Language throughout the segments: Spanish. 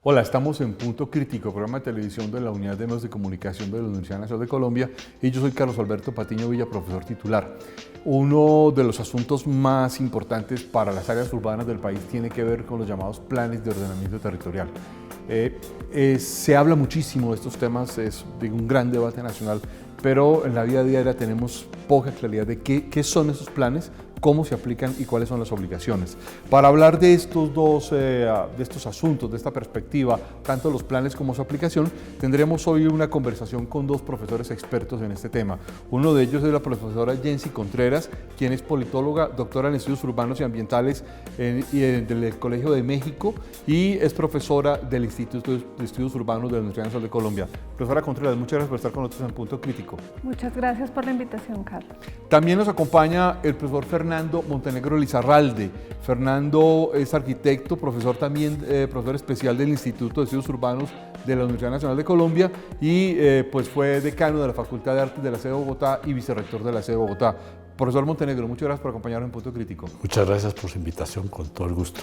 Hola, estamos en Punto Crítico, programa de televisión de la Unidad de Medios de Comunicación de la Universidad Nacional de Colombia, y yo soy Carlos Alberto Patiño Villa, profesor titular. Uno de los asuntos más importantes para las áreas urbanas del país tiene que ver con los llamados planes de ordenamiento territorial. Se habla muchísimo de estos temas, es de un gran debate nacional, pero en la vida diaria tenemos poca claridad de qué son esos planes, cómo se aplican y cuáles son las obligaciones. Para hablar de estos asuntos, de esta perspectiva, tanto los planes como su aplicación, tendremos hoy una conversación con dos profesores expertos en este tema. Uno de ellos es la profesora Jensi Contreras, quien es politóloga, doctora en estudios urbanos y ambientales del Colegio de México y es profesora del Instituto de Estudios Urbanos de la Universidad Nacional de Colombia. Profesora Contreras, muchas gracias por estar con nosotros en Punto Crítico. Muchas gracias por la invitación, Carlos. También nos acompaña el profesor Fernando Montenegro Lizarralde. Fernando es arquitecto, profesor también, profesor especial del Instituto de Estudios Urbanos de la Universidad Nacional de Colombia y pues fue decano de la Facultad de Artes de la sede de Bogotá y vicerrector de la sede de Bogotá. Profesor Montenegro, muchas gracias por acompañarnos en Punto Crítico. Muchas gracias por su invitación, con todo el gusto.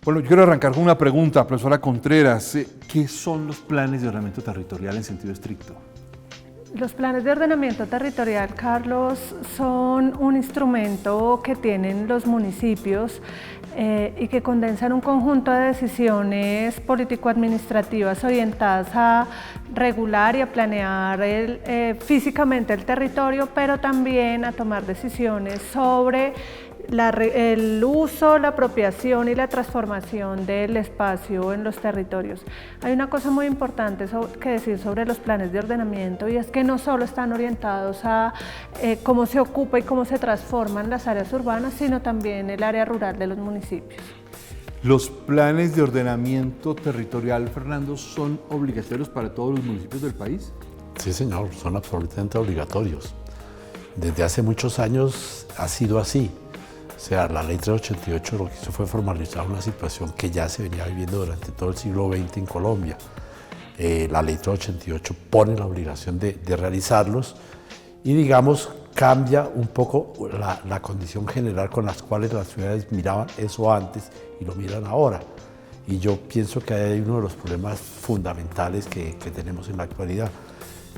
Bueno, yo quiero arrancar con una pregunta, profesora Contreras. ¿Qué son los planes de ordenamiento territorial en sentido estricto? Los planes de ordenamiento territorial, Carlos, son un instrumento que tienen los municipios y que condensan un conjunto de decisiones político-administrativas orientadas a regular y a planear físicamente el territorio, pero también a tomar decisiones sobre el uso, la apropiación y la transformación del espacio en los territorios. Hay una cosa muy importante que decir sobre los planes de ordenamiento y es que no solo están orientados a cómo se ocupa y cómo se transforman las áreas urbanas, sino también el área rural de los municipios. ¿Los planes de ordenamiento territorial, Fernando, son obligatorios para todos los municipios del país? Sí, señor, son absolutamente obligatorios. Desde hace muchos años ha sido así. O sea, la Ley 388 lo que hizo fue formalizar una situación que ya se venía viviendo durante todo el siglo XX en Colombia. La Ley 388 pone la obligación de realizarlos y, digamos, cambia un poco la condición general con las cuales las ciudades miraban eso antes y lo miran ahora. Y yo pienso que hay uno de los problemas fundamentales que tenemos en la actualidad,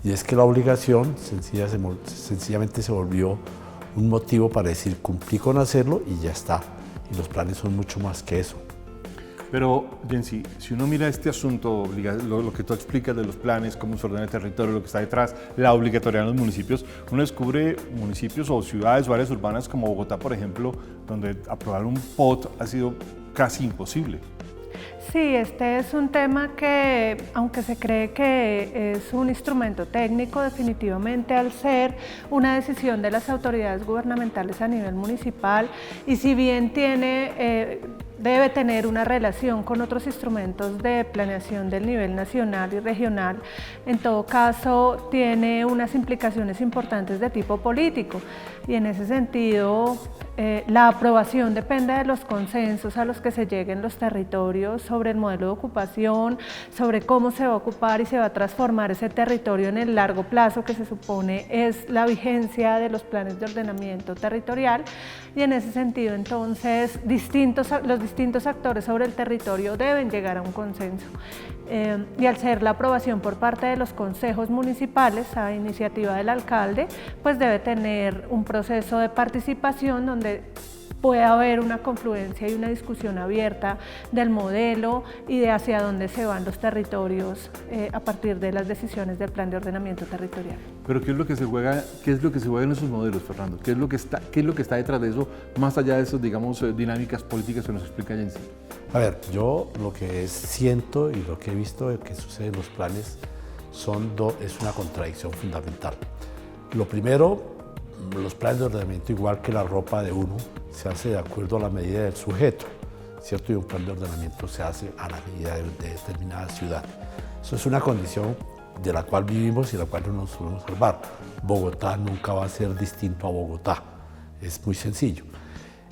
y es que la obligación sencillamente se volvió un motivo para decir cumplí con hacerlo y ya está. Y los planes son mucho más que eso. Pero, Jensi, si uno mira este asunto, lo que tú explicas de los planes, cómo se ordena el territorio, lo que está detrás, la obligatoriedad en los municipios, uno descubre municipios o ciudades o áreas urbanas como Bogotá, por ejemplo, donde aprobar un POT ha sido casi imposible. Sí, este es un tema que, aunque se cree que es un instrumento técnico, definitivamente al ser una decisión de las autoridades gubernamentales a nivel municipal, y si bien debe tener una relación con otros instrumentos de planeación del nivel nacional y regional, en todo caso tiene unas implicaciones importantes de tipo político, y en ese sentido la aprobación depende de los consensos a los que se lleguen los territorios sobre el modelo de ocupación, sobre cómo se va a ocupar y se va a transformar ese territorio en el largo plazo, que se supone es la vigencia de los planes de ordenamiento territorial. Y en ese sentido, entonces, los distintos actores sobre el territorio deben llegar a un consenso. Y al ser la aprobación por parte de los consejos municipales a iniciativa del alcalde, pues debe tener un proceso de participación donde puede haber una confluencia y una discusión abierta del modelo y de hacia dónde se van los territorios a partir de las decisiones del plan de ordenamiento territorial. Pero ¿qué es lo que se juega en esos modelos, Fernando? ¿Qué es lo que está detrás de eso, más allá de esas, digamos, dinámicas políticas que nos explica Jensi? A ver, yo lo que siento y lo que he visto que sucede en los planes es una contradicción fundamental. Lo primero, los planes de ordenamiento, igual que la ropa de uno, se hace de acuerdo a la medida del sujeto, ¿cierto? Y un plan de ordenamiento se hace a la medida de determinada ciudad. Eso es una condición de la cual vivimos y la cual no nos podemos salvar. Bogotá nunca va a ser distinto a Bogotá, es muy sencillo.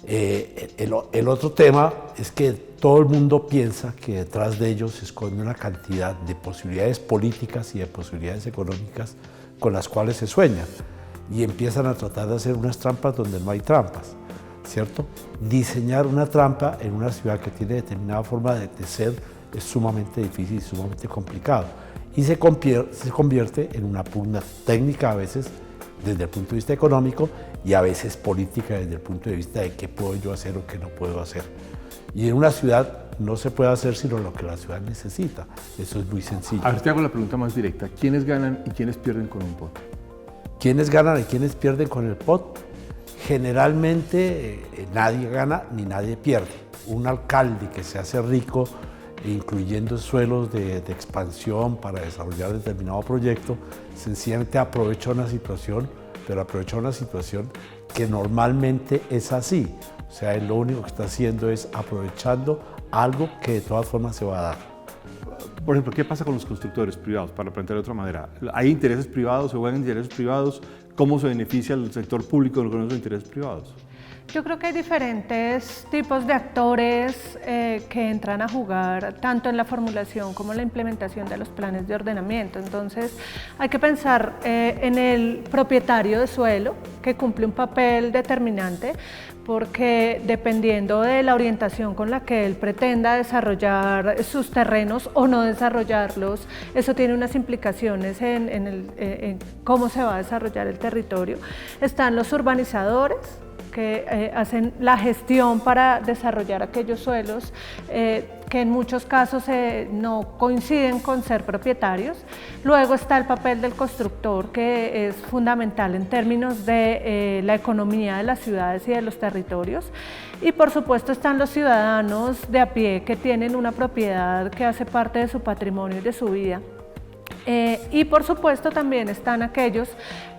El otro tema es que todo el mundo piensa que detrás de ellos se esconde una cantidad de posibilidades políticas y de posibilidades económicas con las cuales se sueñan, y empiezan a tratar de hacer unas trampas donde no hay trampas, ¿cierto? Diseñar una trampa en una ciudad que tiene determinada forma de ser es sumamente difícil y sumamente complicado. Y se convierte en una pugna técnica a veces desde el punto de vista económico y a veces política desde el punto de vista de qué puedo yo hacer o qué no puedo hacer. Y en una ciudad no se puede hacer sino lo que la ciudad necesita. Eso es muy sencillo. A ver, te hago la pregunta más directa. ¿Quiénes ganan y quiénes pierden con un POT? ¿Quiénes ganan y quiénes pierden con el POT? Generalmente nadie gana ni nadie pierde. Un alcalde que se hace rico incluyendo suelos de expansión para desarrollar determinado proyecto, sencillamente aprovecha una situación, pero aprovecha una situación que normalmente es así. O sea, él lo único que está haciendo es aprovechando algo que de todas formas se va a dar. Por ejemplo, ¿qué pasa con los constructores privados? Para plantear de otra manera, ¿hay intereses privados? ¿Se juegan intereses privados? ¿Cómo se beneficia el sector público con los intereses privados? Yo creo que hay diferentes tipos de actores que entran a jugar tanto en la formulación como en la implementación de los planes de ordenamiento. Entonces hay que pensar en el propietario de suelo, que cumple un papel determinante, porque dependiendo de la orientación con la que él pretenda desarrollar sus terrenos o no desarrollarlos, eso tiene unas implicaciones en cómo se va a desarrollar el territorio. Están los urbanizadores, que hacen la gestión para desarrollar aquellos suelos que en muchos casos no coinciden con ser propietarios. Luego está el papel del constructor, que es fundamental en términos de la economía de las ciudades y de los territorios. Y por supuesto están los ciudadanos de a pie que tienen una propiedad que hace parte de su patrimonio y de su vida. Y por supuesto también están aquellos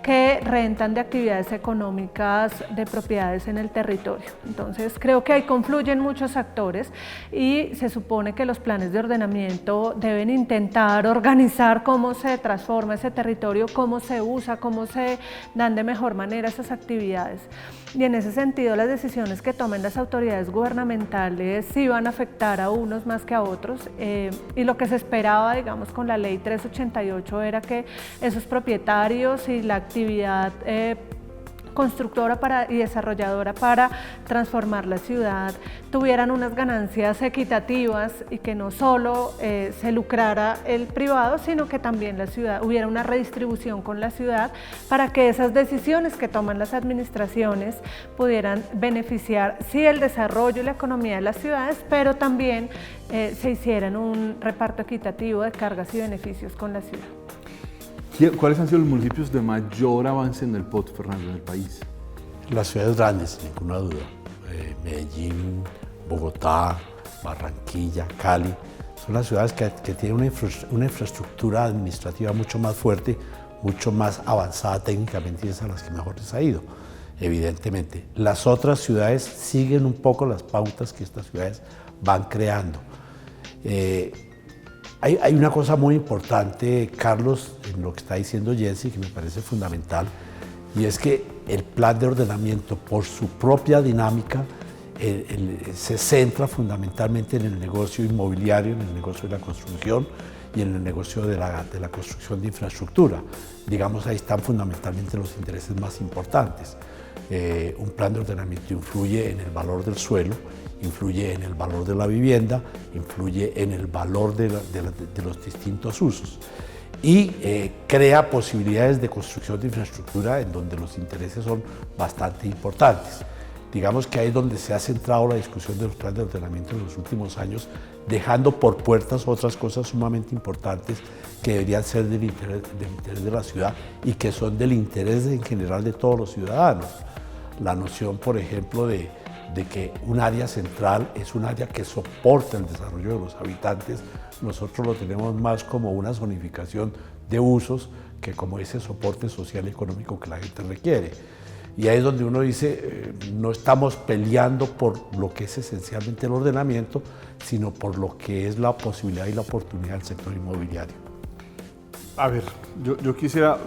que rentan de actividades económicas de propiedades en el territorio. Entonces creo que ahí confluyen muchos actores y se supone que los planes de ordenamiento deben intentar organizar cómo se transforma ese territorio, cómo se usa, cómo se dan de mejor manera esas actividades. Y en ese sentido las decisiones que tomen las autoridades gubernamentales sí van a afectar a unos más que a otros, y lo que se esperaba, digamos, con la ley 388 era que esos propietarios y la actividad constructora y desarrolladora para transformar la ciudad tuvieran unas ganancias equitativas y que no solo se lucrara el privado, sino que también la ciudad, hubiera una redistribución con la ciudad para que esas decisiones que toman las administraciones pudieran beneficiar sí el desarrollo y la economía de las ciudades, pero también se hicieran un reparto equitativo de cargas y beneficios con la ciudad. ¿Cuáles han sido los municipios de mayor avance en el POT, Fernando, en el país? Las ciudades grandes, sin ninguna duda. Medellín, Bogotá, Barranquilla, Cali, son las ciudades que tienen una infraestructura administrativa mucho más fuerte, mucho más avanzada técnicamente, y es a las que mejor les ha ido, evidentemente. Las otras ciudades siguen un poco las pautas que estas ciudades van creando. Hay una cosa muy importante, Carlos, en lo que está diciendo Jensi, que me parece fundamental, y es que el plan de ordenamiento, por su propia dinámica, se centra fundamentalmente en el negocio inmobiliario, en el negocio de la construcción y en el negocio de la construcción de infraestructura. Digamos, ahí están fundamentalmente los intereses más importantes. Un plan de ordenamiento influye en el valor del suelo, influye en el valor de la vivienda, influye en el valor de los distintos usos y crea posibilidades de construcción de infraestructura en donde los intereses son bastante importantes. Digamos que ahí es donde se ha centrado la discusión de los planes de ordenamiento en los últimos años, dejando por puertas otras cosas sumamente importantes que deberían ser del interés de la ciudad y que son del interés en general de todos los ciudadanos. La noción, por ejemplo, de que un área central es un área que soporta el desarrollo de los habitantes, nosotros lo tenemos más como una zonificación de usos que como ese soporte social y económico que la gente requiere. Y ahí es donde uno dice, no estamos peleando por lo que es esencialmente el ordenamiento, sino por lo que es la posibilidad y la oportunidad del sector inmobiliario. A ver, yo quisiera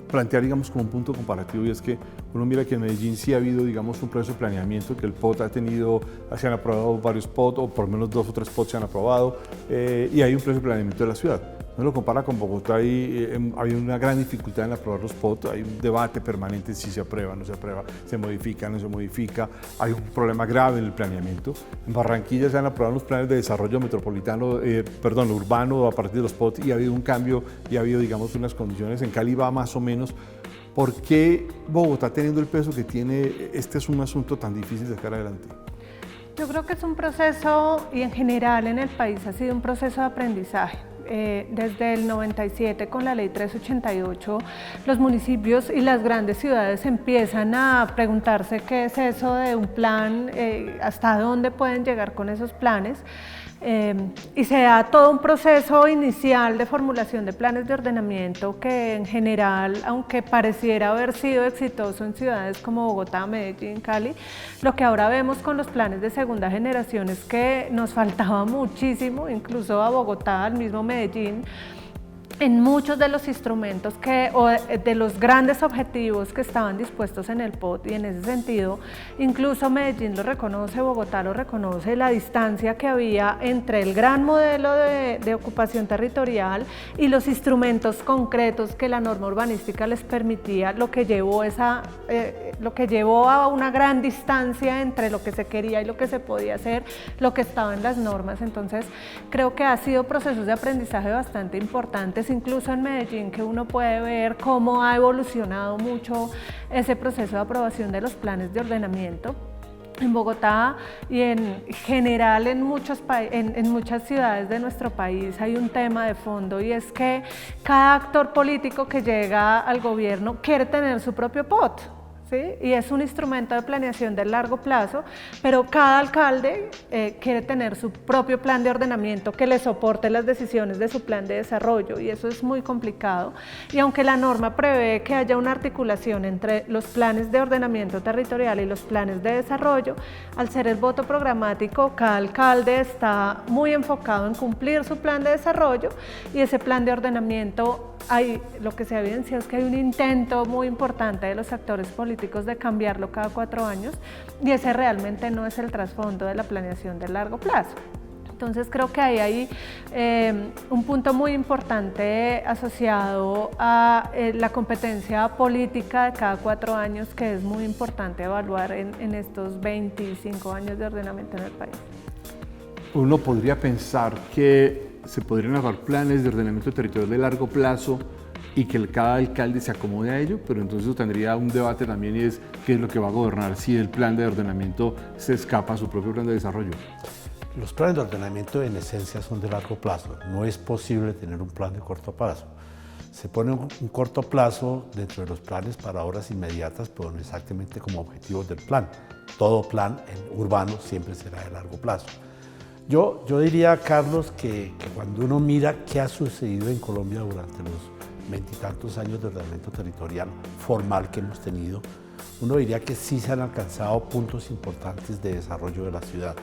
plantear, digamos, como un punto comparativo, y es que Uno mira que en Medellín sí ha habido, digamos, un proceso de planeamiento, que el POT ha tenido, se han aprobado varios POT, o por lo menos 2 o 3 POT se han aprobado, y hay un proceso de planeamiento de la ciudad. Uno lo compara con Bogotá y hay una gran dificultad en aprobar los POT, hay un debate permanente si se aprueba, no se aprueba, se modifica, no se modifica, hay un problema grave en el planeamiento. En Barranquilla se han aprobado los planes de desarrollo metropolitano, urbano a partir de los POT, y ha habido un cambio y ha habido, digamos, unas condiciones. En Cali va más o menos. ¿Por qué Bogotá, teniendo el peso que tiene, este es un asunto tan difícil de sacar adelante? Yo creo que es un proceso, y en general en el país ha sido un proceso de aprendizaje. Desde el 97 con la ley 388, los municipios y las grandes ciudades empiezan a preguntarse qué es eso de un plan, hasta dónde pueden llegar con esos planes. Y se da todo un proceso inicial de formulación de planes de ordenamiento que en general, aunque pareciera haber sido exitoso en ciudades como Bogotá, Medellín, Cali, lo que ahora vemos con los planes de segunda generación es que nos faltaba muchísimo, incluso a Bogotá, al mismo Medellín, en muchos de los instrumentos o de los grandes objetivos que estaban dispuestos en el POT, y en ese sentido incluso Medellín lo reconoce, Bogotá lo reconoce, la distancia que había entre el gran modelo de ocupación territorial y los instrumentos concretos que la norma urbanística les permitía, lo que llevó a una gran distancia entre lo que se quería y lo que se podía hacer, lo que estaba en las normas. Entonces creo que ha sido procesos de aprendizaje bastante importantes, incluso en Medellín, que uno puede ver cómo ha evolucionado mucho ese proceso de aprobación de los planes de ordenamiento. En Bogotá y en general en muchas ciudades de nuestro país hay un tema de fondo, y es que cada actor político que llega al gobierno quiere tener su propio POT. ¿Sí? Y es un instrumento de planeación de largo plazo, pero cada alcalde quiere tener su propio plan de ordenamiento que le soporte las decisiones de su plan de desarrollo, y eso es muy complicado. Y aunque la norma prevé que haya una articulación entre los planes de ordenamiento territorial y los planes de desarrollo, al ser el voto programático, cada alcalde está muy enfocado en cumplir su plan de desarrollo, y ese plan de ordenamiento, lo que se ha evidenciado es que hay un intento muy importante de los actores políticos de cambiarlo cada 4 años, y ese realmente no es el trasfondo de la planeación de largo plazo. Entonces creo que hay un punto muy importante asociado a la competencia política de cada 4 años, que es muy importante evaluar en estos 25 años de ordenamiento en el país. Uno podría pensar que se podrían hacer planes de ordenamiento territorial de largo plazo y que cada alcalde se acomode a ello, pero entonces tendría un debate también, y es qué es lo que va a gobernar si el plan de ordenamiento se escapa a su propio plan de desarrollo. Los planes de ordenamiento en esencia son de largo plazo, no es posible tener un plan de corto plazo. Se pone un corto plazo dentro de los planes para obras inmediatas, pero no exactamente como objetivos del plan. Todo plan urbano siempre será de largo plazo. Yo diría, Carlos, que cuando uno mira qué ha sucedido en Colombia durante los 20 y tantos años de ordenamiento territorial formal que hemos tenido, uno diría que sí se han alcanzado puntos importantes de desarrollo de la ciudad.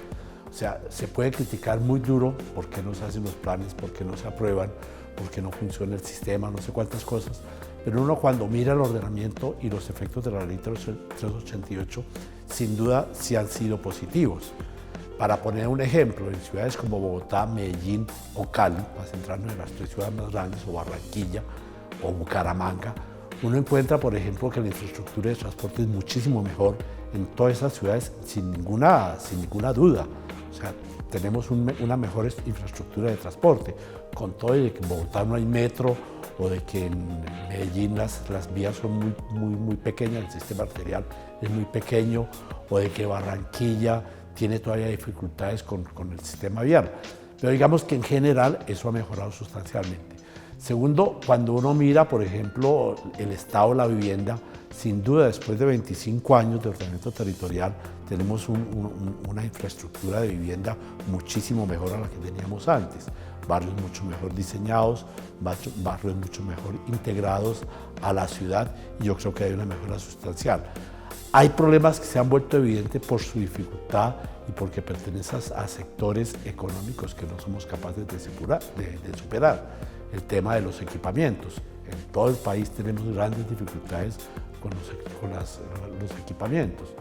O sea, se puede criticar muy duro por qué no se hacen los planes, por qué no se aprueban, por qué no funciona el sistema, no sé cuántas cosas, pero uno cuando mira el ordenamiento y los efectos de la ley 388, sin duda sí han sido positivos. Para poner un ejemplo, en ciudades como Bogotá, Medellín o Cali, para centrarnos en las 3 ciudades más grandes, o Barranquilla o Bucaramanga, uno encuentra, por ejemplo, que la infraestructura de transporte es muchísimo mejor en todas esas ciudades, sin ninguna duda. O sea, tenemos una mejor infraestructura de transporte, con todo y de que en Bogotá no hay metro, o de que en Medellín las vías son muy pequeñas, el sistema arterial es muy pequeño, o de que Barranquilla tiene todavía dificultades con el sistema vial. Pero digamos que en general eso ha mejorado sustancialmente. Segundo, cuando uno mira, por ejemplo, el estado de la vivienda, sin duda después de 25 años de ordenamiento territorial tenemos una infraestructura de vivienda muchísimo mejor a la que teníamos antes. Barrios mucho mejor diseñados, barrios mucho mejor integrados a la ciudad, y yo creo que hay una mejora sustancial. Hay problemas que se han vuelto evidentes por su dificultad y porque pertenecen a sectores económicos que no somos capaces de superar. El tema de los equipamientos. En todo el país tenemos grandes dificultades con los equipamientos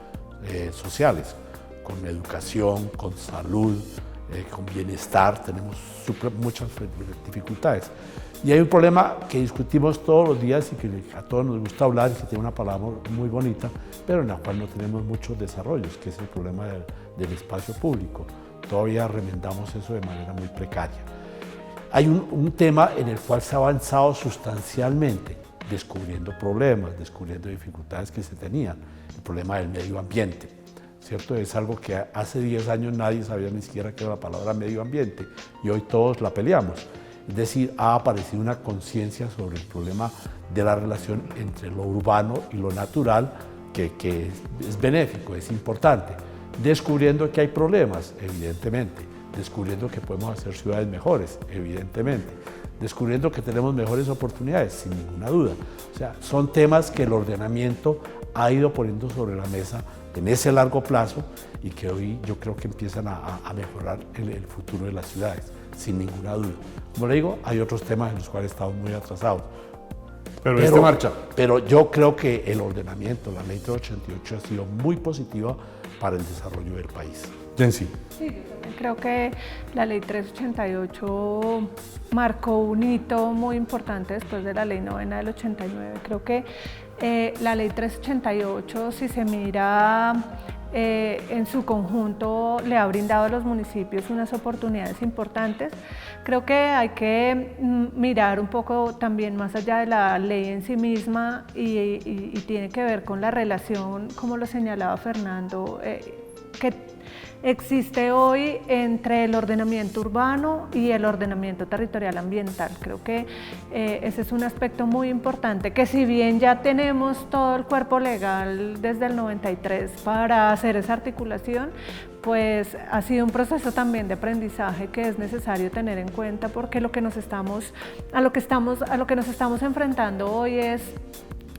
sociales, con educación, con salud, con bienestar, tenemos muchas dificultades. Y hay un problema que discutimos todos los días y que a todos nos gusta hablar y que tiene una palabra muy bonita, pero en la cual no tenemos muchos desarrollos, que es el problema del espacio público. Todavía remendamos eso de manera muy precaria. Hay un tema en el cual se ha avanzado sustancialmente, descubriendo problemas, descubriendo dificultades que se tenían, el problema del medio ambiente, ¿cierto? Es algo que hace 10 años nadie sabía ni siquiera qué era la palabra medio ambiente y hoy todos la peleamos. Es decir, ha aparecido una conciencia sobre el problema de la relación entre lo urbano y lo natural que es benéfico, es importante. Descubriendo que hay problemas, evidentemente. Descubriendo que podemos hacer ciudades mejores, evidentemente. Descubriendo que tenemos mejores oportunidades, sin ninguna duda. O sea, son temas que el ordenamiento ha ido poniendo sobre la mesa en ese largo plazo y que hoy yo creo que empiezan a mejorar el futuro de las ciudades, sin ninguna duda. Como le digo, hay otros temas en los cuales estamos muy atrasados. Pero esta marcha. Pero yo creo que el ordenamiento, la ley 388 ha sido muy positiva para el desarrollo del país. Jensi. Sí, yo también creo que la ley 388 marcó un hito muy importante después de la ley 9 del 89. Creo que la ley 388, si se mira en su conjunto, le ha brindado a los municipios unas oportunidades importantes. Creo que hay que mirar un poco también más allá de la ley en sí misma y tiene que ver con la relación, como lo señalaba Fernando, que existe hoy entre el ordenamiento urbano y el ordenamiento territorial ambiental. Creo que ese es un aspecto muy importante, que si bien ya tenemos todo el cuerpo legal desde el 93 para hacer esa articulación, pues ha sido un proceso también de aprendizaje que es necesario tener en cuenta, porque a lo que nos estamos enfrentando hoy es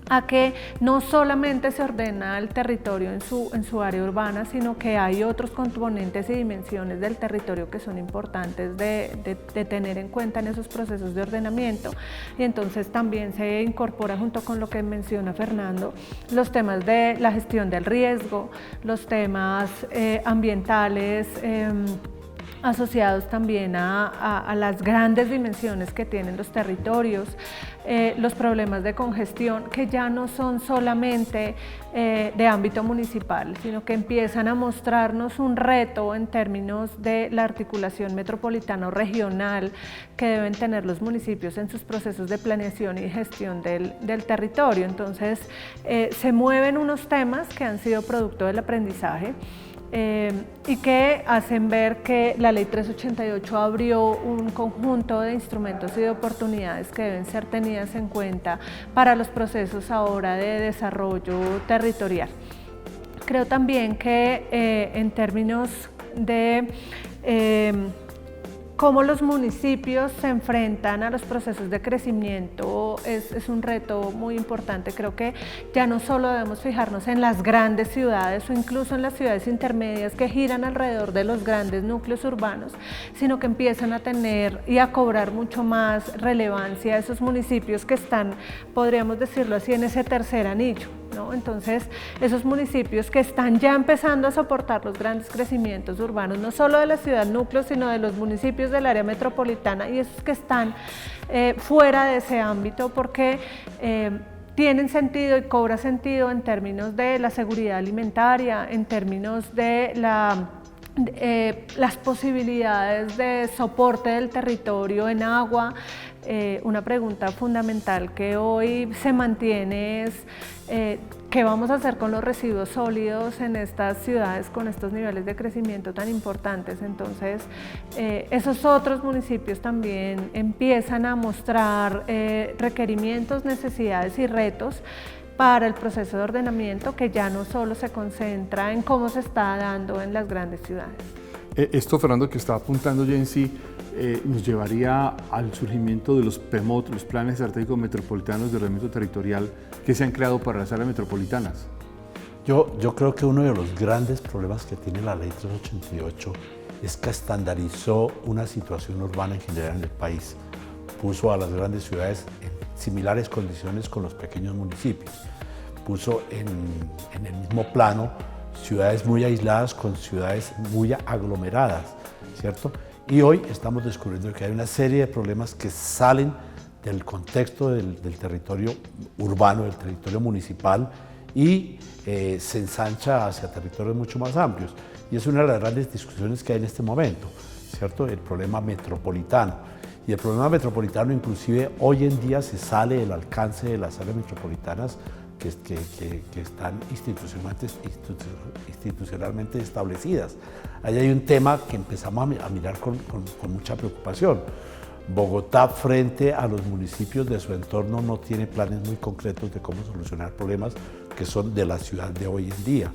a que no solamente se ordena el territorio en su área urbana, sino que hay otros componentes y dimensiones del territorio que son importantes de tener en cuenta en esos procesos de ordenamiento. Y entonces también se incorpora, junto con lo que menciona Fernando, los temas de la gestión del riesgo, los temas ambientales, asociados también a las grandes dimensiones que tienen los territorios, los problemas de congestión, que ya no son solamente de ámbito municipal, sino que empiezan a mostrarnos un reto en términos de la articulación metropolitana o regional que deben tener los municipios en sus procesos de planeación y gestión del territorio. Entonces, se mueven unos temas que han sido producto del aprendizaje, y que hacen ver que la ley 388 abrió un conjunto de instrumentos y de oportunidades que deben ser tenidas en cuenta para los procesos ahora de desarrollo territorial. Creo también que en términos de cómo los municipios se enfrentan a los procesos de crecimiento es un reto muy importante. Creo que ya no solo debemos fijarnos en las grandes ciudades o incluso en las ciudades intermedias que giran alrededor de los grandes núcleos urbanos, sino que empiezan a tener y a cobrar mucho más relevancia esos municipios que están, podríamos decirlo así, en ese tercer anillo, ¿no? Entonces, esos municipios que están ya empezando a soportar los grandes crecimientos urbanos, no solo de la ciudad núcleo, sino de los municipios del área metropolitana, y esos que están fuera de ese ámbito, porque tienen sentido y cobra sentido en términos de la seguridad alimentaria, en términos de las posibilidades de soporte del territorio en agua. Una pregunta fundamental que hoy se mantiene es ¿qué vamos a hacer con los residuos sólidos en estas ciudades con estos niveles de crecimiento tan importantes? Entonces, esos otros municipios también empiezan a mostrar requerimientos, necesidades y retos para el proceso de ordenamiento, que ya no solo se concentra en cómo se está dando en las grandes ciudades. Esto, Fernando, que está apuntando Jensi, nos llevaría al surgimiento de los PEMOT, los Planes Estratégicos Metropolitanos de Ordenamiento Territorial, que se han creado para las áreas metropolitanas. Yo creo que uno de los grandes problemas que tiene la Ley 388 es que estandarizó una situación urbana en general en el país. Puso a las grandes ciudades en similares condiciones con los pequeños municipios. puso en el mismo plano ciudades muy aisladas con ciudades muy aglomeradas, ¿cierto? Y hoy estamos descubriendo que hay una serie de problemas que salen del contexto del territorio urbano, del territorio municipal, y se ensancha hacia territorios mucho más amplios. Y es una de las grandes discusiones que hay en este momento, ¿cierto? El problema metropolitano. Y el problema metropolitano inclusive hoy en día se sale del alcance de las áreas metropolitanas que están institucionalmente establecidas. Ahí hay un tema que empezamos a mirar con mucha preocupación. Bogotá, frente a los municipios de su entorno, no tiene planes muy concretos de cómo solucionar problemas que son de la ciudad de hoy en día.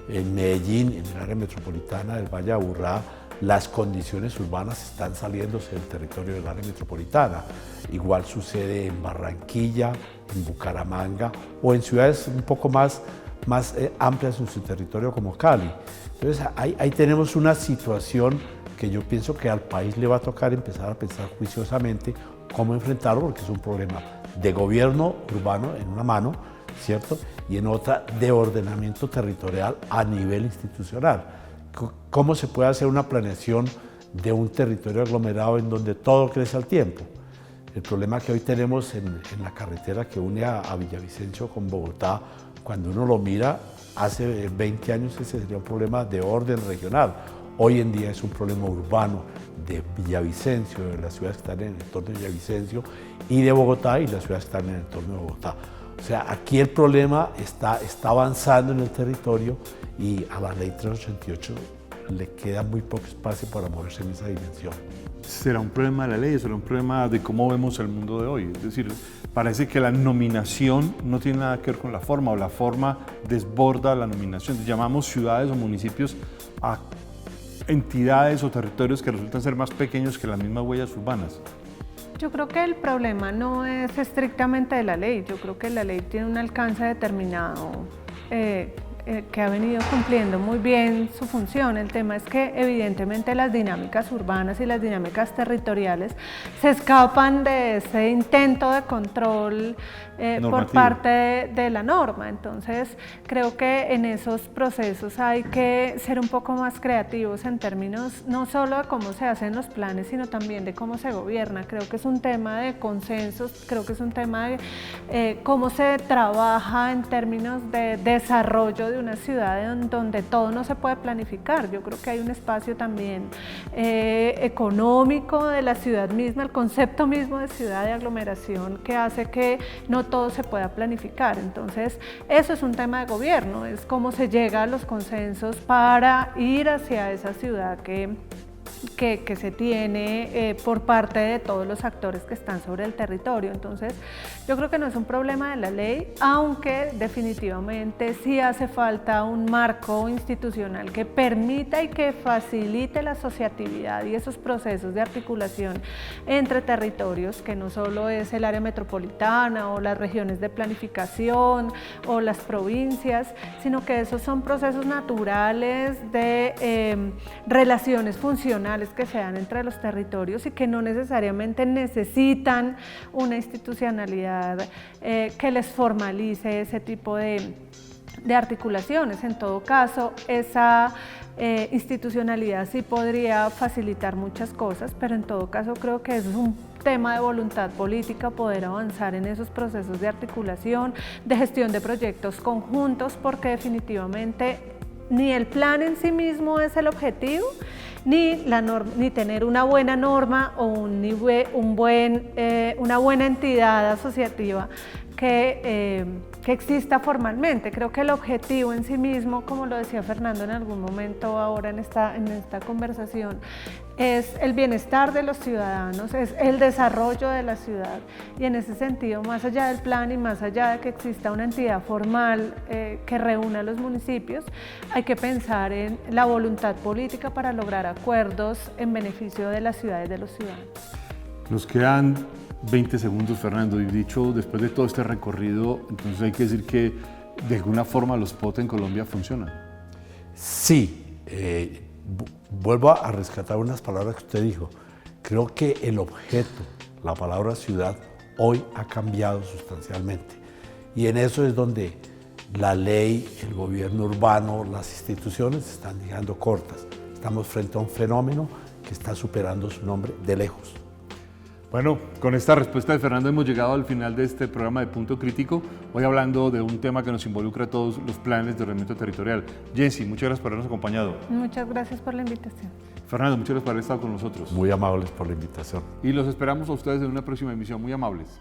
En Medellín, en el área metropolitana del Valle de Aburrá, las condiciones urbanas están saliéndose del territorio del área metropolitana. Igual sucede en Barranquilla, en Bucaramanga o en ciudades un poco más amplias en su territorio como Cali. Entonces ahí tenemos una situación que yo pienso que al país le va a tocar empezar a pensar juiciosamente cómo enfrentarlo, porque es un problema de gobierno urbano en una mano, ¿cierto? Y en otra de ordenamiento territorial a nivel institucional. ¿Cómo se puede hacer una planeación de un territorio aglomerado en donde todo crece al tiempo? El problema que hoy tenemos en la carretera que une a Villavicencio con Bogotá, cuando uno lo mira, hace 20 años ese sería un problema de orden regional. Hoy en día es un problema urbano de Villavicencio, de las ciudades que están en el entorno de Villavicencio, y de Bogotá y las ciudades que están en el entorno de Bogotá. O sea, aquí el problema está avanzando en el territorio y a la ley 388 le queda muy poco espacio para moverse en esa dimensión. ¿Será un problema de la ley? ¿Será un problema de cómo vemos el mundo de hoy? Es decir, parece que la nominación no tiene nada que ver con la forma, o la forma desborda la nominación. Llamamos ciudades o municipios a entidades o territorios que resultan ser más pequeños que las mismas huellas urbanas. Yo creo que el problema no es estrictamente de la ley, yo creo que la ley tiene un alcance determinado que ha venido cumpliendo muy bien su función. El tema es que evidentemente las dinámicas urbanas y las dinámicas territoriales se escapan de ese intento de control por parte de la norma. Entonces creo que en esos procesos hay que ser un poco más creativos en términos no solo de cómo se hacen los planes, sino también de cómo se gobierna. Creo que es un tema de consensos, creo que es un tema de cómo se trabaja en términos de desarrollo de una ciudad donde todo no se puede planificar. Yo creo que hay un espacio también económico de la ciudad misma, el concepto mismo de ciudad, de aglomeración, que hace que no todo se pueda planificar. Entonces eso es un tema de gobierno, es cómo se llega a los consensos para ir hacia esa ciudad que se tiene por parte de todos los actores que están sobre el territorio. Entonces yo creo que no es un problema de la ley, aunque definitivamente sí hace falta un marco institucional que permita y que facilite la asociatividad y esos procesos de articulación entre territorios, que no solo es el área metropolitana o las regiones de planificación o las provincias, sino que esos son procesos naturales de relaciones funcionales que se dan entre los territorios y que no necesariamente necesitan una institucionalidad que les formalice ese tipo de articulaciones. En todo caso, esa institucionalidad sí podría facilitar muchas cosas, pero en todo caso creo que eso es un tema de voluntad política, poder avanzar en esos procesos de articulación, de gestión de proyectos conjuntos, porque definitivamente ni el plan en sí mismo es el objetivo, ni tener una buena norma o una buena entidad asociativa que exista formalmente. Creo que el objetivo en sí mismo, como lo decía Fernando en algún momento ahora en esta conversación, es el bienestar de los ciudadanos, es el desarrollo de la ciudad, y en ese sentido, más allá del plan y más allá de que exista una entidad formal que reúna a los municipios, hay que pensar en la voluntad política para lograr acuerdos en beneficio de las ciudades y de los ciudadanos. Nos quedan 20 segundos, Fernando, y dicho después de todo este recorrido, entonces hay que decir que de alguna forma los POT en Colombia funcionan. Sí, vuelvo a rescatar unas palabras que usted dijo. Creo que el objeto, la palabra ciudad, hoy ha cambiado sustancialmente. Y en eso es donde la ley, el gobierno urbano, las instituciones se están quedando cortas. Estamos frente a un fenómeno que está superando su nombre de lejos. Bueno, con esta respuesta de Fernando hemos llegado al final de este programa de Punto Crítico, hoy hablando de un tema que nos involucra a todos, los planes de ordenamiento territorial. Jensi, muchas gracias por habernos acompañado. Muchas gracias por la invitación. Fernando, muchas gracias por haber estado con nosotros. Muy amables por la invitación. Y los esperamos a ustedes en una próxima emisión. Muy amables.